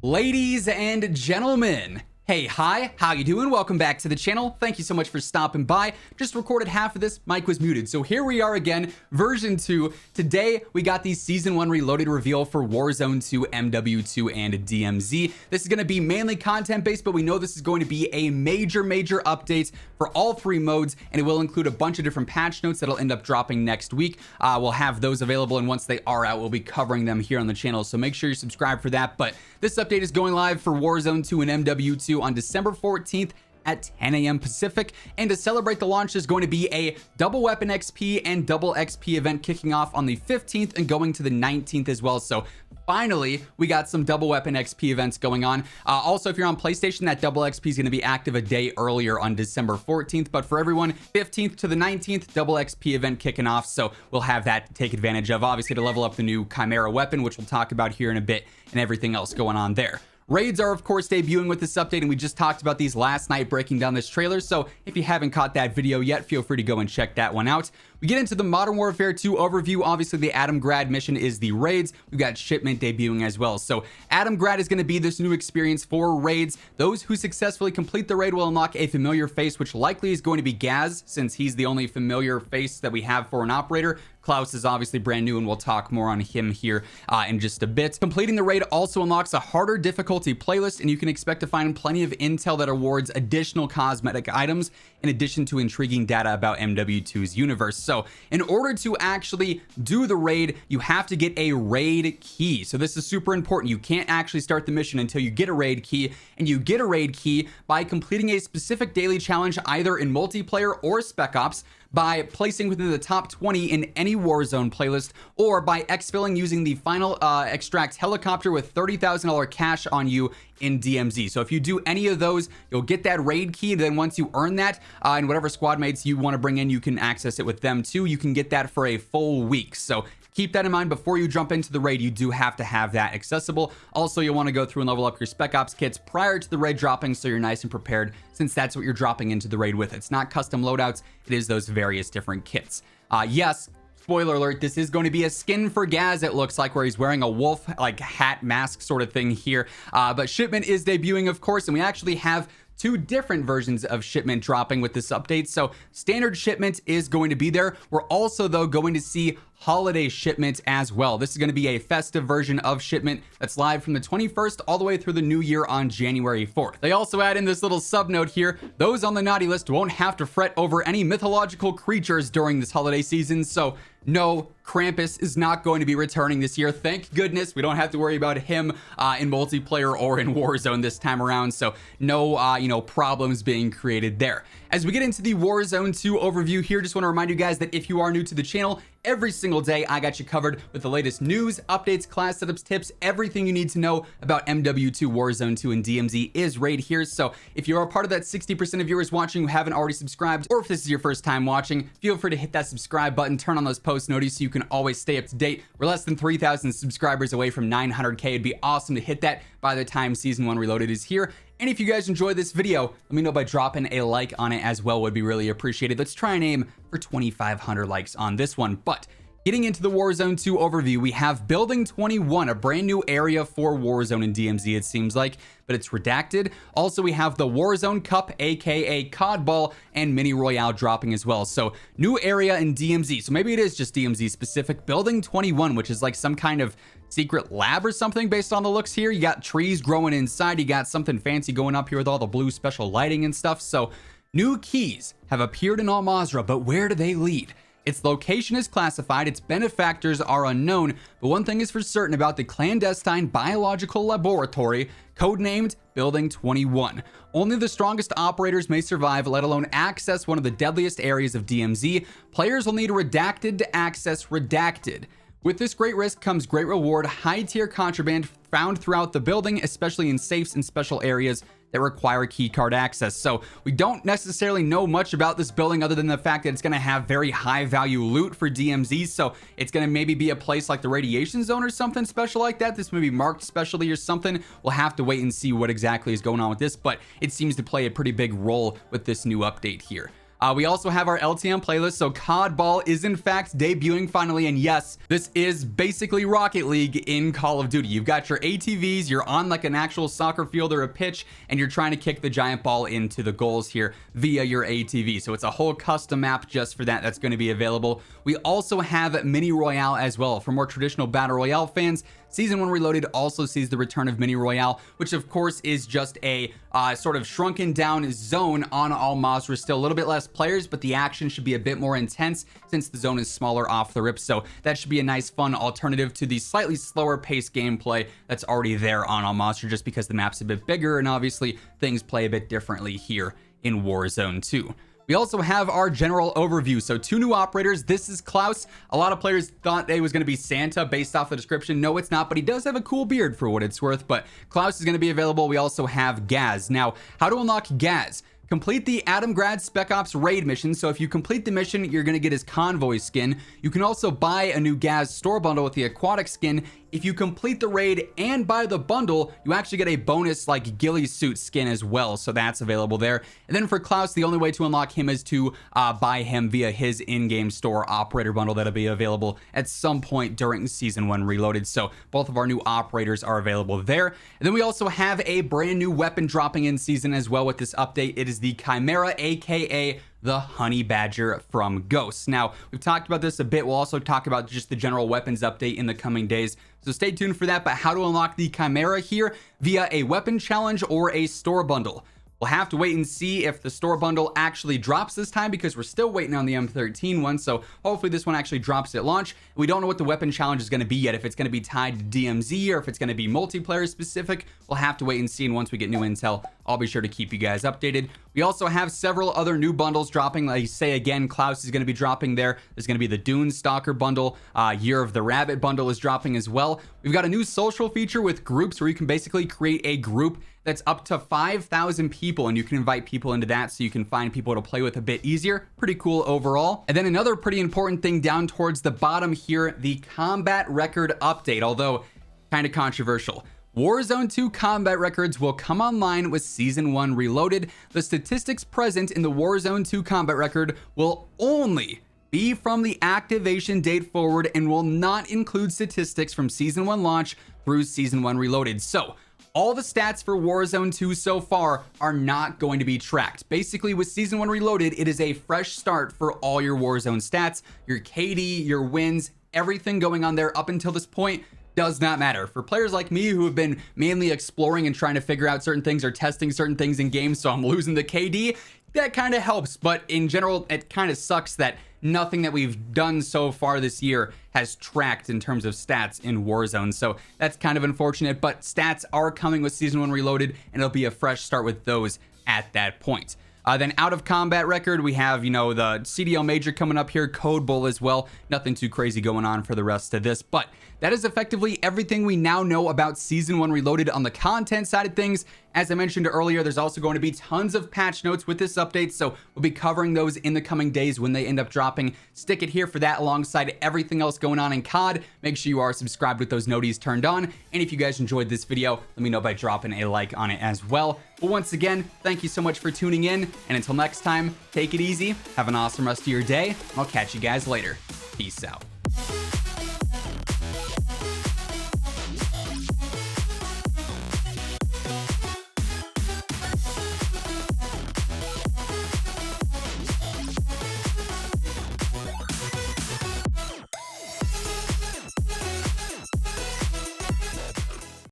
Ladies and gentlemen, hey, hi, how you doing? Welcome back to the channel. Thank you so much for stopping by. Just recorded half of this, mic was muted. So here we are again, version 2. Today, we got the Season 1 Reloaded reveal for Warzone 2, MW2 and DMZ. This is going to be mainly content-based, but we know this is going to be a major update for all 3 modes, and it will include a bunch of different patch notes that'll end up dropping next week. We'll have those available, and once they are out, we'll be covering them here on the channel, so make sure you subscribe for that. But this update is going live for Warzone 2 and MW2 on December 14th at 10 a.m. Pacific, and to celebrate the launch there's going to be a double weapon XP and double XP event kicking off on the 15th and going to the 19th as well. So finally we got some double weapon XP events going on. Also, if you're on PlayStation, that double XP is going to be active a day earlier on December 14th, but for everyone, 15th to the 19th, double XP event kicking off, so we'll have that to take advantage of, obviously, to level up the new Chimera weapon, which we'll talk about here in a bit, and everything else going on there. Raids are, of course, debuting with this update, and we just talked about these last night breaking down this trailer, so if you haven't caught that video yet, feel free to go and check that one out. We get into the Modern Warfare 2 overview. Obviously, the Adamgrad mission is the raids. We've got Shipment debuting as well. So Adamgrad is going to be this new experience for raids. Those who successfully complete the raid will unlock a familiar face, which likely is going to be Gaz, since he's the only familiar face that we have for an operator. Klaus is obviously brand new, and we'll talk more on him here in just a bit. Completing the raid also unlocks a harder difficulty playlist, and you can expect to find plenty of intel that awards additional cosmetic items in addition to intriguing data about MW2's universe. So in order to actually do the raid, you have to get a raid key. So this is super important. You can't actually start the mission until you get a raid key, and you get a raid key by completing a specific daily challenge either in multiplayer or Spec Ops, by placing within the top 20 in any Warzone playlist, or by exfilling using the final extract helicopter with $30,000 cash on you in DMZ. So if you do any of those, you'll get that raid key. And then once you earn that, and whatever squad mates you want to bring in, you can access it with them too. You can get that for a full week. So keep that in mind before you jump into the raid. You do have to have that accessible. Also, you'll want to go through and level up your Spec Ops kits prior to the raid dropping, so you're nice and prepared, since that's what you're dropping into the raid with. It's not custom loadouts, it is those various different kits. Yes, spoiler alert, this is going to be a skin for Gaz, it looks like, where he's wearing a wolf like hat mask sort of thing here. But Shipment is debuting, of course, and we actually have 2 different versions of Shipment dropping with this update. So standard Shipment is going to be there. We're also, though, going to see holiday Shipment as well. This is going to be a festive version of Shipment that's live from the 21st all the way through the new year on January 4th. They also add in this little sub note here: those on the naughty list won't have to fret over any mythological creatures during this holiday season. So no, Krampus is not going to be returning this year. Thank goodness we don't have to worry about him in multiplayer or in Warzone this time around. So no, problems being created there. As we get into the Warzone 2 overview here, just want to remind you guys that if you are new to the channel, every single day I got you covered with the latest news, updates, class setups, tips, everything you need to know about MW2, Warzone 2, and DMZ is right here. So if you are a part of that 60% of viewers watching who haven't already subscribed, or if this is your first time watching, feel free to hit that subscribe button, turn on those post notifications so you can always stay up to date. We're less than 3,000 subscribers away from 900K. It'd be awesome to hit that by the time Season 1 Reloaded is here. And if you guys enjoyed this video, let me know by dropping a like on it as well, would be really appreciated. Let's try and aim for 2,500 likes on this one. But getting into the Warzone 2 overview, we have Building 21, a brand new area for Warzone and DMZ, it seems like, but it's redacted. Also, we have the Warzone Cup, aka COD Ball, and Mini Royale dropping as well. So new area in DMZ. So maybe it is just DMZ specific. Building 21, which is like some kind of secret lab or something based on the looks here. You got trees growing inside. You got something fancy going up here with all the blue special lighting and stuff. So new keys have appeared in Al Mazrah, but where do they lead? Its location is classified, its benefactors are unknown, but one thing is for certain about the clandestine biological laboratory, codenamed Building 21. Only the strongest operators may survive, let alone access one of the deadliest areas of DMZ. Players will need redacted to access redacted. With this great risk comes great reward, high-tier contraband found throughout the building, especially in safes and special areas that require keycard access. So we don't necessarily know much about this building other than the fact that it's going to have very high value loot for DMZ. So it's going to maybe be a place like the radiation zone or something special like that. This may be marked specialty or something. We'll have to wait and see what exactly is going on with this, but it seems to play a pretty big role with this new update here. We also have our LTM playlist, so COD Ball is in fact debuting finally, and yes, this is basically Rocket League in Call of Duty. You've got your ATVs, you're on like an actual soccer field or a pitch, and you're trying to kick the giant ball into the goals here via your ATV. So it's a whole custom map just for that that's going to be available. We also have Mini Royale as well. For more traditional Battle Royale fans, Season 1 Reloaded also sees the return of Mini Royale, which of course is just a sort of shrunken down zone on all mobs. We're still a little bit less players, but the action should be a bit more intense since the zone is smaller off the rip. So that should be a nice fun alternative to the slightly slower paced gameplay that's already there on all monster, just because the map's a bit bigger and obviously things play a bit differently here in Warzone 2. We also have our general overview. So 2 new operators. This is Klaus. A lot of players thought it was going to be Santa based off the description. No, it's not, but he does have a cool beard for what it's worth. But Klaus is going to be available. We also have Gaz. Now, how to unlock Gaz? Complete the Adamgrad Spec Ops raid mission. So if you complete the mission, you're going to get his convoy skin. You can also buy a new Gaz store bundle with the aquatic skin. If you complete the raid and buy the bundle, you actually get a bonus like ghillie suit skin as well. So that's available there. And then for Klaus, the only way to unlock him is to buy him via his in-game store operator bundle that'll be available at some point during Season 1 Reloaded. So both of our new operators are available there. And then we also have a brand new weapon dropping in season as well with this update. It is the Chimera, aka the Honey Badger from Ghosts. Now, we've talked about this a bit. We'll also talk about just the general weapons update in the coming days. So stay tuned for that. But how to unlock the Chimera here via a weapon challenge or a store bundle. We'll have to wait and see if the store bundle actually drops this time, because we're still waiting on the M13 one. So hopefully this one actually drops at launch. We don't know what the weapon challenge is going to be yet, if it's going to be tied to DMZ or if it's going to be multiplayer specific. We'll have to wait and see, and once we get new intel, I'll be sure to keep you guys updated. We also have several other new bundles dropping. Like I say again, Klaus is going to be dropping there. There's going to be the Dune Stalker bundle. Year of the Rabbit bundle is dropping as well. We've got a new social feature with groups where you can basically create a group that's up to 5,000 people, and you can invite people into that so you can find people to play with a bit easier. Pretty cool overall. And then another pretty important thing down towards the bottom here, the combat record update, although kind of controversial. Warzone 2 combat records will come online with Season 1 Reloaded. The statistics present in the Warzone 2 combat record will only be from the activation date forward and will not include statistics from Season 1 launch through Season 1 Reloaded. So all the stats for Warzone 2 so far are not going to be tracked. Basically, with Season 1 Reloaded, it is a fresh start for all your Warzone stats, your KD, your wins, everything going on there up until this point does not matter. For players like me who have been mainly exploring and trying to figure out certain things or testing certain things in games, so I'm losing the KD, that kind of helps. But in general, it kind of sucks that nothing that we've done so far this year has tracked in terms of stats in Warzone. So that's kind of unfortunate, but stats are coming with Season 1 Reloaded, and it'll be a fresh start with those at that point. Then out of combat record, we have, the CDL Major coming up here, Code Bull as well. Nothing too crazy going on for the rest of this, but that is effectively everything we now know about Season 1 Reloaded on the content side of things. As I mentioned earlier, there's also going to be tons of patch notes with this update, so we'll be covering those in the coming days when they end up dropping. Stick it here for that alongside everything else going on in COD. Make sure you are subscribed with those noties turned on, and if you guys enjoyed this video, let me know by dropping a like on it as well. But once again, thank you so much for tuning in, and until next time, take it easy, have an awesome rest of your day, and I'll catch you guys later. Peace out.